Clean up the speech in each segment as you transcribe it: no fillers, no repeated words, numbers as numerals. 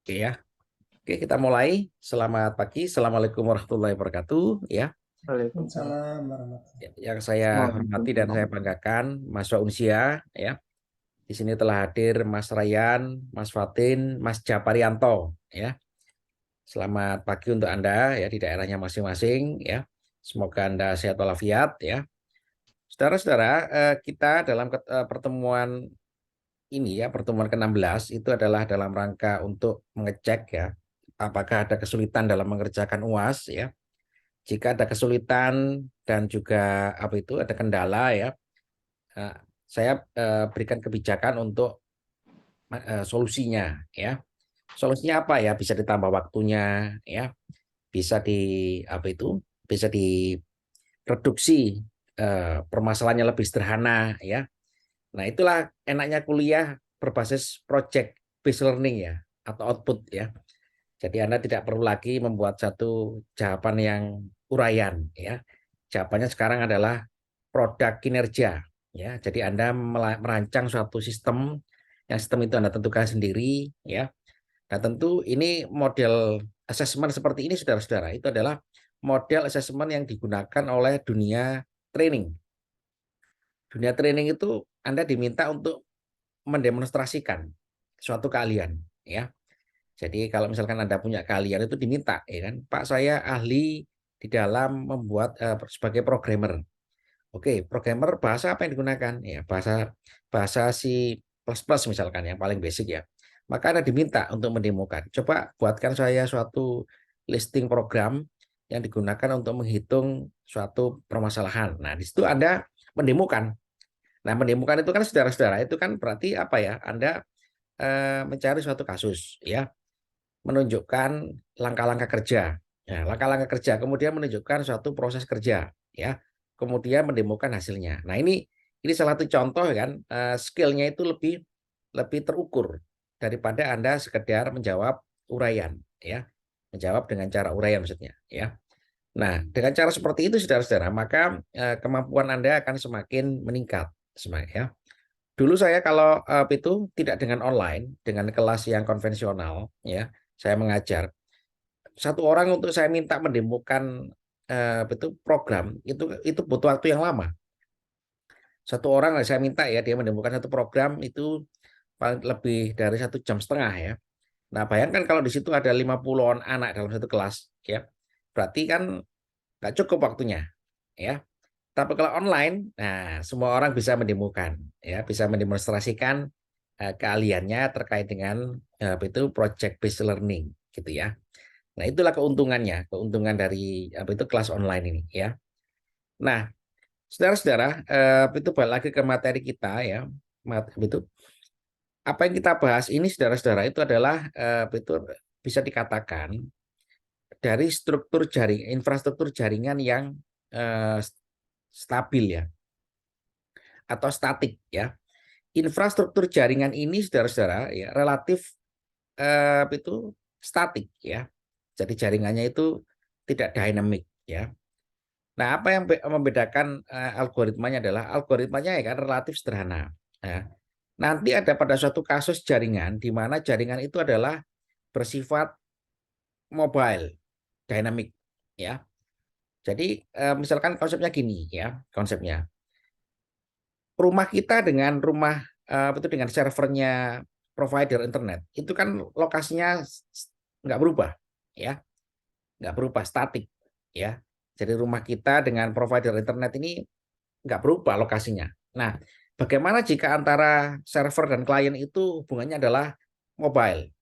Oke ya. Oke, kita mulai. Selamat pagi. Assalamualaikum warahmatullahi wabarakatuh. Ya, Waalaikumsalam. yang saya hormati dan saya banggakan, Mas Unsia. Ya, di sini telah hadir Mas Rayan, Mas Fatin, Mas Japarianto. Ya, selamat pagi untuk Anda ya di daerahnya masing-masing. Ya, semoga Anda sehat walafiat. Ya, saudara-saudara, kita dalam pertemuan ini ya, pertemuan ke-16 itu adalah dalam rangka untuk mengecek ya, apakah ada kesulitan dalam mengerjakan UAS ya. Jika ada kesulitan dan juga apa itu ada kendala ya, eh, saya berikan kebijakan untuk solusinya ya. Solusinya apa ya? Bisa ditambah waktunya ya, bisa di apa itu? Bisa direduksi permasalahannya lebih sederhana ya. Nah, itulah enaknya kuliah berbasis project based learning ya atau output ya. Jadi Anda tidak perlu lagi membuat satu jawaban yang uraian ya. Jawabannya sekarang adalah produk kinerja ya. Jadi Anda merancang suatu sistem yang sistem itu Anda tentukan sendiri ya. Nah, tentu ini model assessment seperti ini saudara-saudara itu adalah model assessment yang digunakan oleh dunia training. Dunia training itu Anda diminta untuk mendemonstrasikan suatu keahlian ya. Jadi kalau misalkan Anda punya keahlian itu diminta ya kan, Pak saya ahli di dalam membuat sebagai programmer. Oke, programmer bahasa apa yang digunakan? Ya, bahasa bahasa C++ misalkan yang paling basic ya. Maka Anda diminta untuk mendemokan. Coba buatkan saya suatu listing program yang digunakan untuk menghitung suatu permasalahan. Nah, di situ Anda mendemokan. Nah, mendemokan itu kan saudara-saudara, itu kan berarti apa ya? Anda mencari suatu kasus ya, menunjukkan langkah-langkah kerja. Ya, langkah-langkah kerja, kemudian menunjukkan suatu proses kerja, ya. Kemudian mendemokan hasilnya. Nah, ini salah satu contoh kan, skillnya itu lebih lebih terukur daripada Anda sekedar menjawab uraian, ya. Menjawab dengan cara uraian maksudnya, ya. Nah, dengan cara seperti itu saudara-saudara, maka kemampuan Anda akan semakin meningkat, ya. Dulu saya kalau itu tidak dengan online, dengan kelas yang konvensional, ya, saya mengajar. Satu orang untuk saya minta mendemokan itu program itu butuh waktu yang lama. Satu orang saya minta ya dia mendemokan satu program itu paling lebih dari 1,5 jam ya. Nah bayangkan kalau di situ ada 50-an anak dalam satu kelas ya, berarti kan nggak cukup waktunya ya. Tapi kalau online, nah semua orang bisa mendemokan ya, bisa mendemonstrasikan keahliannya terkait dengan itu project based learning gitu ya. Nah, itulah keuntungannya, keuntungan dari apa itu kelas online ini ya. Nah, saudara-saudara, itu balik lagi ke materi kita ya. Itu apa yang kita bahas ini saudara-saudara itu adalah itu bisa dikatakan dari struktur jaring, infrastruktur jaringan yang eh, stabil ya atau statik ya. Infrastruktur jaringan ini saudara-saudara ya relatif itu statik ya. Jadi jaringannya itu tidak dynamic ya. Nah, apa yang membedakan algoritmanya adalah algoritmanya ya kan relatif sederhana. Ya. Nanti ada pada suatu kasus jaringan di mana jaringan itu adalah bersifat mobile, dynamic, ya. Jadi misalkan konsepnya gini ya, konsepnya rumah kita dengan rumah itu dengan servernya provider internet itu kan lokasinya nggak berubah, ya, nggak berubah statik, ya. Jadi rumah kita dengan provider internet ini nggak berubah lokasinya. Nah, bagaimana jika antara server dan klien itu hubungannya adalah mobile,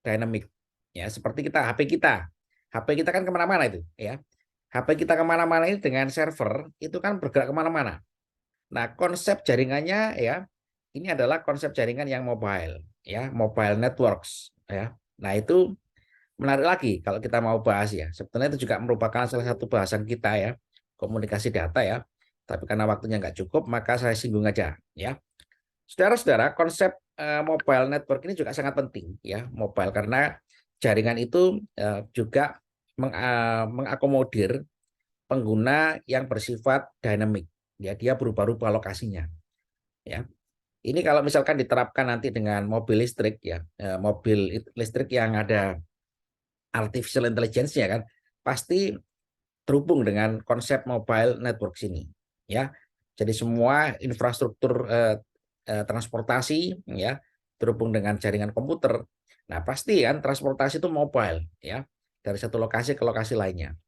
dynamic, ya seperti kita HP kita kan kemana-mana itu, ya. HP kita kemana-mana ini dengan server itu kan bergerak kemana-mana. Nah, konsep jaringannya ya ini adalah konsep jaringan yang mobile, ya, mobile networks, ya. Nah, itu menarik lagi kalau kita mau bahas ya. Sebetulnya itu juga merupakan salah satu bahasan kita ya, komunikasi data ya. Tapi karena waktunya nggak cukup, maka saya singgung aja ya. Saudara-saudara, konsep mobile network ini juga sangat penting ya, mobile karena jaringan itu juga mengakomodir pengguna yang bersifat dynamic. Ya, dia berubah-ubah lokasinya ya. Ini kalau misalkan diterapkan nanti dengan mobil listrik ya, mobil listrik yang ada artificial intelligence-nya kan, pasti terhubung dengan konsep mobile network ini ya. Jadi semua infrastruktur transportasi ya terhubung dengan jaringan komputer. Nah, pasti kan transportasi itu mobile ya, dari satu lokasi ke lokasi lainnya.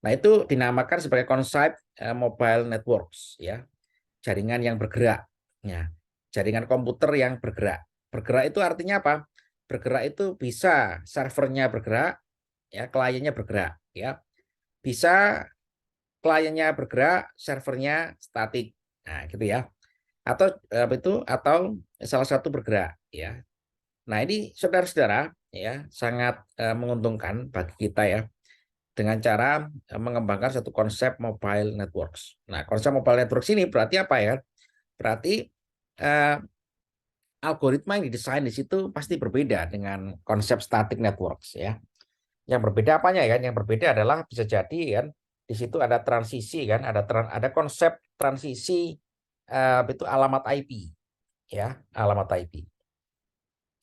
Nah, itu dinamakan sebagai konsep mobile networks ya, jaringan yang bergerak ya. Jaringan komputer yang bergerak. Bergerak itu artinya apa? Bergerak itu bisa servernya bergerak ya, kliennya bergerak ya. Bisa kliennya bergerak, servernya statik. Nah, gitu ya. Atau apa itu atau salah satu bergerak ya. Nah, ini saudara-saudara ya sangat menguntungkan bagi kita ya dengan cara mengembangkan satu konsep mobile networks. Nah, konsep mobile networks ini berarti apa ya? Berarti eh, algoritma yang didesain di situ pasti berbeda dengan konsep static networks ya. Yang berbeda apanya ya? Yang berbeda adalah bisa jadi kan di situ ada transisi kan, ada konsep transisi itu alamat IP ya, alamat IP.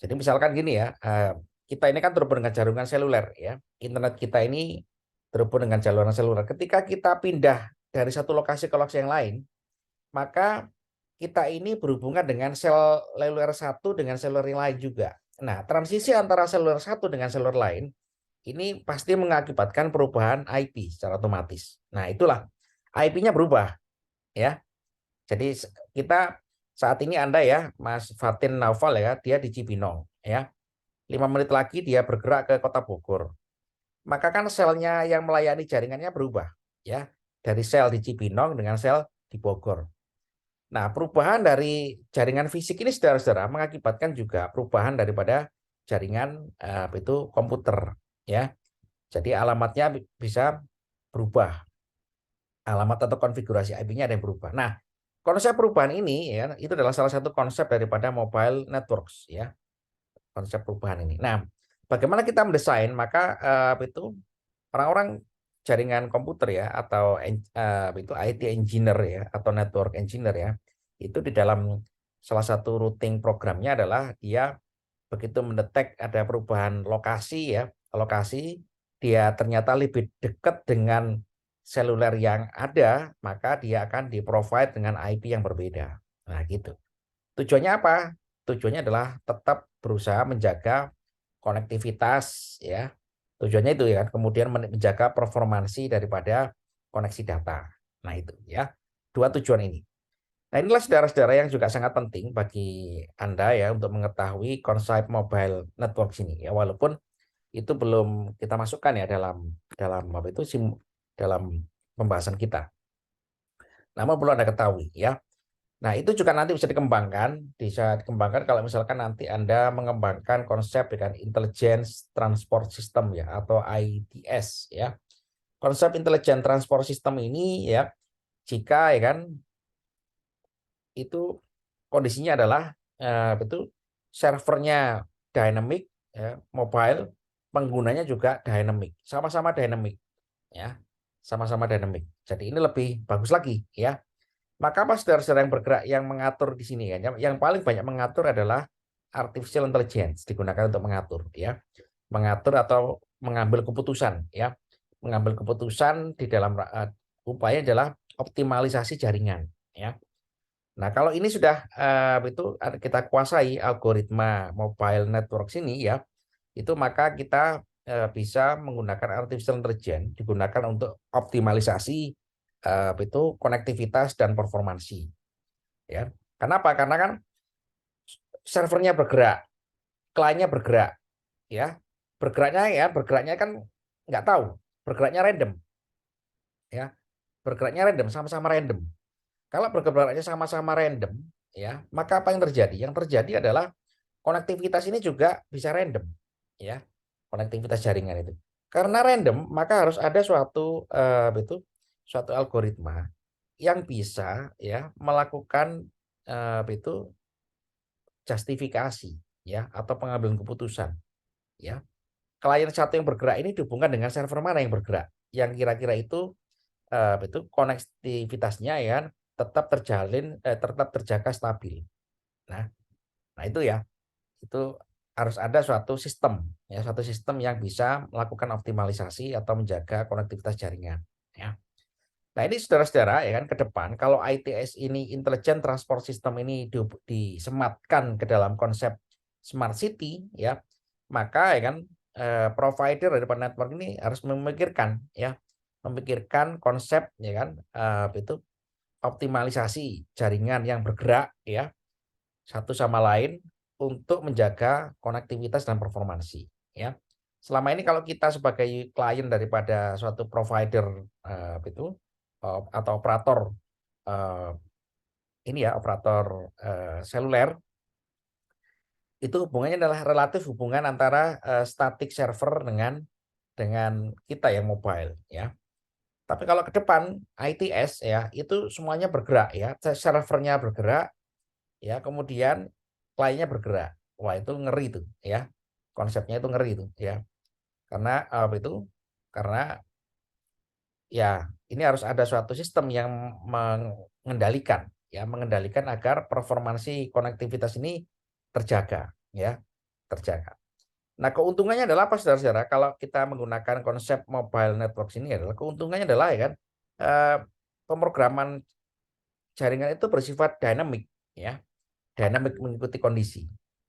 Jadi misalkan gini ya, kita ini kan terhubung dengan jaringan seluler ya. Internet kita ini terhubung dengan jaringan seluler. Ketika kita pindah dari satu lokasi ke lokasi yang lain, maka kita ini berhubungan dengan seluler satu dengan seluler yang lain juga. Nah, transisi antara seluler satu dengan seluler lain ini pasti mengakibatkan perubahan IP secara otomatis. Nah, itulah IP-nya berubah ya. Jadi kita saat ini Anda ya, Mas Fatin Naufal ya, dia di Cibinong ya. 5 menit lagi dia bergerak ke Kota Bogor. Maka kan selnya yang melayani jaringannya berubah ya. Dari sel di Cibinong dengan sel di Bogor. Nah, perubahan dari jaringan fisik ini saudara-saudara mengakibatkan juga perubahan daripada jaringan itu komputer ya. Jadi alamatnya bisa berubah. Alamat atau konfigurasi IP-nya ada yang berubah. Nah, konsep perubahan ini ya itu adalah salah satu konsep daripada mobile networks ya. Konsep perubahan ini. Nah, bagaimana kita mendesain maka itu orang-orang jaringan komputer ya atau itu IT engineer ya atau network engineer ya. Itu di dalam salah satu routing programnya adalah dia begitu mendetek ada perubahan lokasi ya, lokasi dia ternyata lebih dekat dengan seluler yang ada, maka dia akan di-provide dengan IP yang berbeda. Nah, gitu. Tujuannya apa? Tujuannya adalah tetap berusaha menjaga konektivitas ya. Tujuannya itu ya, kemudian menjaga performansi daripada koneksi data. Nah, itu ya. Dua tujuan ini. Nah, inilah saudara-saudara yang juga sangat penting bagi Anda ya untuk mengetahui konsep mobile network ini ya walaupun itu belum kita masukkan ya dalam dalam apa itu dalam pembahasan kita. Namun perlu Anda ketahui ya. Nah, itu juga nanti bisa dikembangkan kalau misalkan nanti Anda mengembangkan konsep dengan Intelligence Transport System ya atau ITS ya. Konsep Intelligent Transport System ini ya jika ya kan itu kondisinya adalah betul servernya dynamic ya, mobile, penggunanya juga dynamic, sama-sama dynamic ya. Sama-sama dynamic. Jadi ini lebih bagus lagi ya. Maka apa saudara-saudara yang bergerak yang mengatur di sini kan? Yang paling banyak mengatur adalah artificial intelligence digunakan untuk mengatur ya. Mengatur atau mengambil keputusan ya. Mengambil keputusan di dalam upaya adalah optimalisasi jaringan ya. Nah, kalau ini sudah itu kita kuasai algoritma mobile network ini ya, itu maka kita bisa menggunakan artificial intelligence digunakan untuk optimalisasi itu konektivitas dan performansi ya. Kenapa? Karena kan servernya bergerak, kliennya bergerak ya. Bergeraknya kan nggak tahu, bergeraknya random ya. Bergeraknya random, sama-sama random. Kalau bergeraknya sama-sama random, ya, maka apa yang terjadi? Yang terjadi adalah konektivitas ini juga bisa random, ya, konektivitas jaringan itu. Karena random, maka harus ada suatu algoritma yang bisa, ya, melakukan itu justifikasi, ya, atau pengambilan keputusan, ya. Klien satu yang bergerak ini dihubungkan dengan server mana yang bergerak, yang kira-kira itu konektivitasnya ya tetap terjalin tetap terjaga stabil. Nah itu ya, itu harus ada suatu sistem, ya, suatu sistem yang bisa melakukan optimalisasi atau menjaga konektivitas jaringan. Ya. Nah ini saudara-saudara ya kan ke depan kalau ITS ini Intelligent Transport System ini disematkan ke dalam konsep smart city ya, maka ya kan provider daripada network ini harus memikirkan konsep ya kan itu optimalisasi jaringan yang bergerak ya satu sama lain untuk menjaga konektivitas dan performansi ya. Selama ini kalau kita sebagai klien daripada suatu provider atau operator ini ya operator seluler itu hubungannya adalah relatif hubungan antara static server dengan kita yang mobile ya. Tapi kalau ke depan ITS ya itu semuanya bergerak ya, servernya bergerak ya, kemudian kliennya bergerak. Wah, itu ngeri tuh ya. Konsepnya itu ngeri tuh ya. Karena karena ya ini harus ada suatu sistem yang mengendalikan agar performansi konektivitas ini terjaga ya, terjaga. Nah, keuntungannya adalah apa saudara-saudara? Kalau kita menggunakan konsep mobile networks ini adalah keuntungannya adalah ya kan pemrograman jaringan itu bersifat dinamik ya, dinamik mengikuti kondisi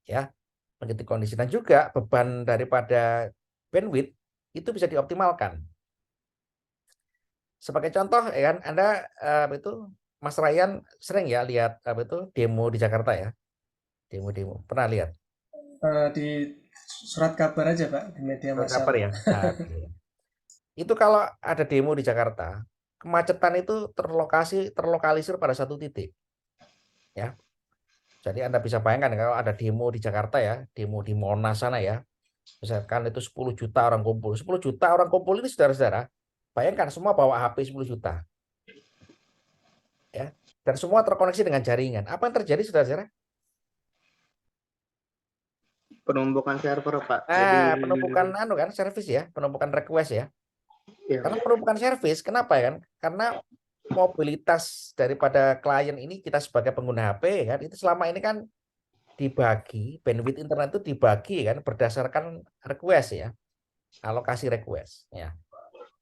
ya, mengikuti kondisi dan juga beban daripada bandwidth itu bisa dioptimalkan. Sebagai contoh ya kan Anda itu Mas Ryan sering ya lihat itu demo di Jakarta ya, demo-demo pernah lihat Di surat kabar aja Pak, di media surat massa kabar Pak. ya. Nah, oke. Itu kalau ada demo di Jakarta, kemacetan itu terlokalisir pada satu titik ya. Jadi Anda bisa bayangkan kalau ada demo di Jakarta ya, demo di Monas sana ya, misalkan itu 10 juta orang kumpul. 10 juta orang kumpul ini saudara-saudara, bayangkan semua bawa HP 10 juta ya. Dan semua terkoneksi dengan jaringan. Apa yang terjadi saudara-saudara? Penumpukan server Pak. Jadi Nah, penumpukan servis ya, penumpukan request ya. ya, Karena penumpukan servis, kenapa ya kan? Karena mobilitas daripada klien ini kita sebagai pengguna HP kan itu selama ini kan dibagi bandwidth internet itu dibagi kan berdasarkan request ya, alokasi request ya.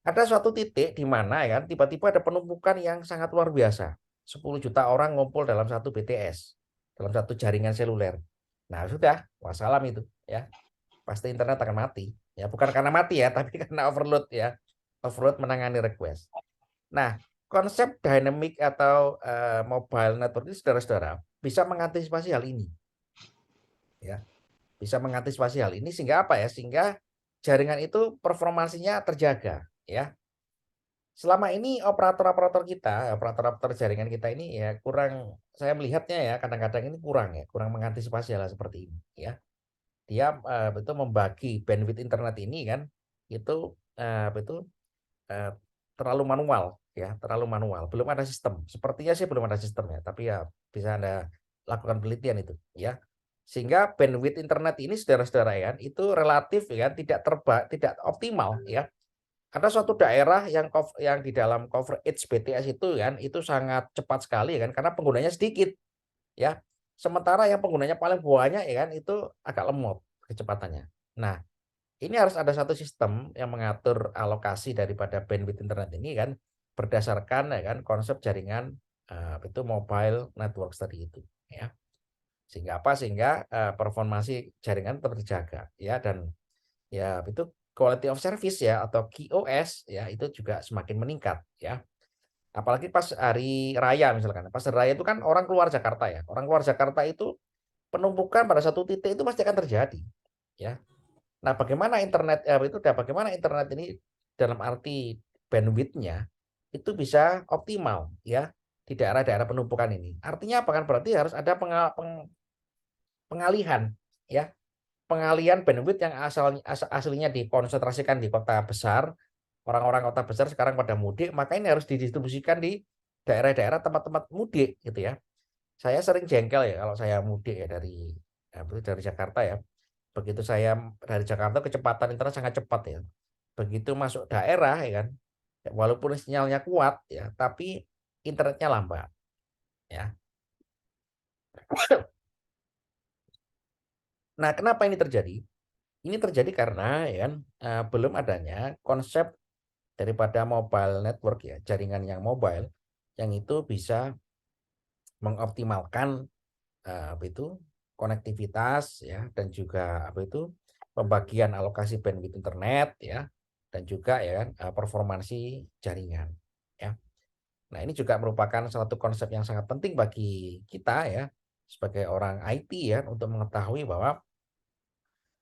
Ada suatu titik di mana ya kan tiba-tiba ada penumpukan yang sangat luar biasa. 10 juta orang ngumpul dalam satu BTS, dalam satu jaringan seluler. Nah, sudah, wassalam itu ya. Pasti internet akan mati. Ya, bukan karena mati ya, tapi karena overload ya. Overload menangani request. Nah, konsep dynamic atau mobile network ini saudara-saudara bisa mengantisipasi hal ini. Ya, bisa mengantisipasi hal ini sehingga apa ya? Sehingga jaringan itu performansinya terjaga ya. Selama ini operator-operator kita, operator-operator jaringan kita ini ya kurang, saya melihatnya ya kadang-kadang ini kurang mengantisipasi hal seperti ini ya. Dia betul membagi bandwidth internet ini kan itu betul eh, terlalu manual ya, terlalu manual. Belum ada sistem. Sepertinya sih belum ada sistem ya, tapi ya bisa Anda lakukan penelitian itu ya. Sehingga bandwidth internet ini saudara-saudara ya, itu relatif ya tidak optimal ya. Ada suatu daerah yang di dalam coverage BTS itu kan itu sangat cepat sekali kan karena penggunanya sedikit ya. Sementara yang penggunanya paling banyak ya kan itu agak lemot kecepatannya. Nah, ini harus ada satu sistem yang mengatur alokasi daripada bandwidth internet ini kan berdasarkan ya kan konsep jaringan itu mobile network tadi itu ya. Sehingga apa? Sehingga performansi jaringan tetap terjaga ya dan ya itu quality of service ya atau QoS ya itu juga semakin meningkat ya. Apalagi pas hari raya misalkan. Pas hari raya itu kan orang keluar Jakarta ya. Orang keluar Jakarta itu penumpukan pada satu titik itu pasti akan terjadi ya. Nah, bagaimana internet ini dalam arti bandwidth-nya itu bisa optimal ya di daerah-daerah penumpukan ini. Artinya apa kan berarti harus ada pengalihan ya, pengalihan bandwidth yang aslinya dikonsentrasikan di kota besar. Orang-orang kota besar sekarang pada mudik, maka ini harus didistribusikan di daerah-daerah tempat-tempat mudik gitu ya. Saya sering jengkel ya kalau saya mudik ya dari Jakarta ya. Begitu saya dari Jakarta kecepatan internet sangat cepat ya. Begitu masuk daerah ya kan, walaupun sinyalnya kuat ya, tapi internetnya lambat ya. Nah, kenapa ini terjadi? Ini terjadi karena ya kan, belum adanya konsep daripada mobile network ya, jaringan yang mobile yang itu bisa mengoptimalkan apa itu konektivitas ya, dan juga apa itu pembagian alokasi bandwidth internet ya, dan juga ya kan, performansi jaringan ya. Nah, ini juga merupakan satu konsep yang sangat penting bagi kita ya sebagai orang IT ya, untuk mengetahui bahwa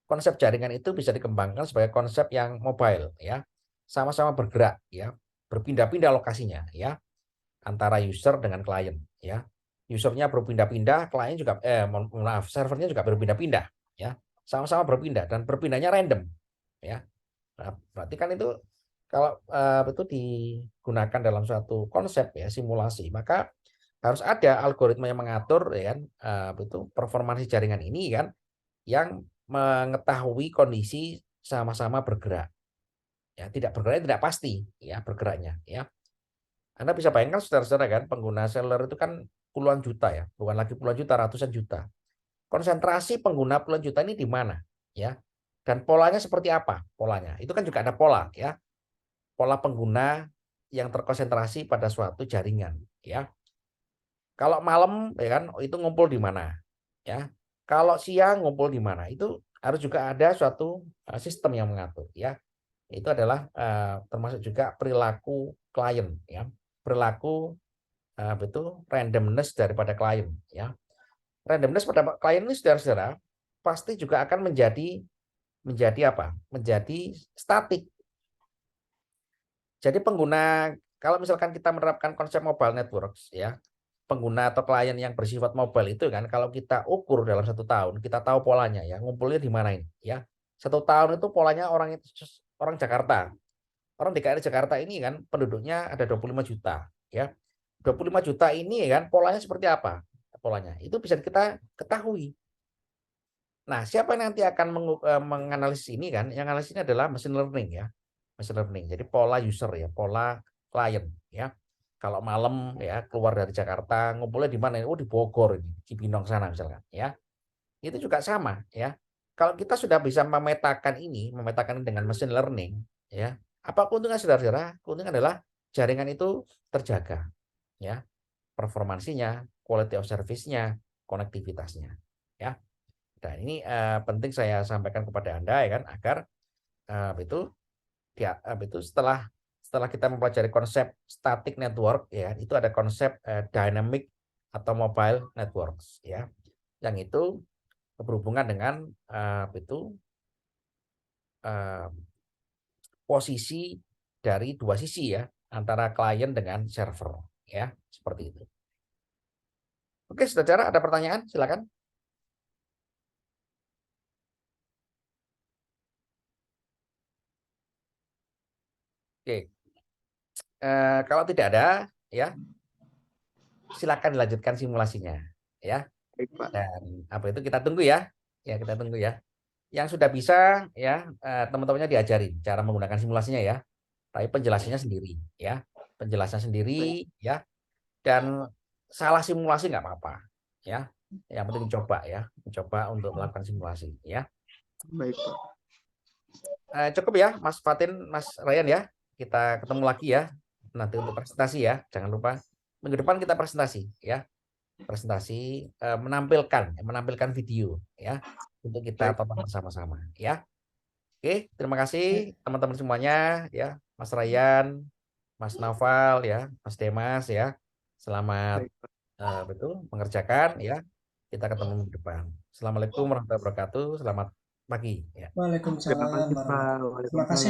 konsep jaringan itu bisa dikembangkan sebagai konsep yang mobile ya, sama-sama bergerak ya, berpindah-pindah lokasinya ya, antara user dengan klien ya. Usernya berpindah-pindah, klien juga maaf, servernya juga berpindah-pindah ya. Sama-sama berpindah dan berpindahnya random ya. Nah, berarti kan itu kalau itu digunakan dalam suatu konsep ya, simulasi, maka harus ada algoritma yang mengatur ya kan, itu performansi jaringan ini kan, yang mengetahui kondisi sama-sama bergerak ya. Tidak bergerak tidak pasti ya bergeraknya ya. Anda bisa bayangkan saudara-saudara kan, pengguna seluler itu kan puluhan juta ya, bukan lagi puluhan juta, ratusan juta. Konsentrasi pengguna puluhan juta ini di mana ya? Dan polanya seperti apa? Polanya itu kan juga ada pola ya. Pola pengguna yang terkonsentrasi pada suatu jaringan ya. Kalau malam ya kan, itu ngumpul di mana ya. Kalau siang ngumpul di mana, itu harus juga ada suatu sistem yang mengatur ya. Itu adalah termasuk juga perilaku klien ya. Perilaku betul randomness daripada klien ya. Randomness pada klien ini saudara-saudara pasti juga akan menjadi apa? Menjadi statik. Jadi pengguna, kalau misalkan kita menerapkan konsep mobile networks ya, pengguna atau klien yang bersifat mobile itu kan, kalau kita ukur dalam 1 tahun, kita tahu polanya ya, ngumpulnya di mana ini ya. 1 tahun itu polanya orang Jakarta. Orang DKI Jakarta ini kan penduduknya ada 25 juta ya. 25 juta ini kan polanya seperti apa? Polanya itu bisa kita ketahui. Nah, siapa yang nanti akan menganalisis ini kan? Yang analisis ini adalah machine learning ya. Machine learning. Jadi pola user ya, pola klien ya. Kalau malam ya keluar dari Jakarta, ngumpulnya di mana? Oh, di Bogor ini, Cibinong sana misalkan ya. Itu juga sama ya. Kalau kita sudah bisa memetakan ini dengan machine learning ya. Apa keuntungan saudara-saudara? Keuntungan adalah jaringan itu terjaga ya. Performansinya, quality of service-nya, konektivitasnya ya. Dan ini penting saya sampaikan kepada Anda ya kan, agar itu setelah kita mempelajari konsep static network ya, itu ada konsep dynamic atau mobile networks ya, yang itu berhubungan dengan posisi dari dua sisi ya, antara klien dengan server ya, seperti itu. Oke, saudara, ada pertanyaan? Silakan. Oke, kalau tidak ada ya, silakan dilanjutkan simulasinya ya. Baik, Pak. Dan apa itu kita tunggu ya, kita tunggu ya. Yang sudah bisa ya, teman-temannya diajarin cara menggunakan simulasinya ya. Tapi penjelasannya sendiri ya, penjelasan sendiri ya. Dan salah simulasi nggak apa-apa ya. Yang penting mencoba ya, mencoba untuk melakukan simulasi ya. Baik, Pak. Cukup ya, Mas Fatin, Mas Ryan ya. Kita ketemu lagi ya nanti untuk presentasi ya. Jangan lupa minggu depan kita presentasi ya. Presentasi menampilkan video ya, untuk kita tonton bersama-sama ya. Oke, terima kasih teman-teman semuanya ya, Mas Ryan, Mas Naufal ya, Mas Demas ya. Selamat betul mengerjakan ya. Kita ketemu minggu depan. Assalamualaikum warahmatullahi wabarakatuh. Selamat pagi ya. Waalaikumsalam Terima kasih, Pak. warahmatullahi wabarakatuh. Terima Waalaikumsalam. kasih.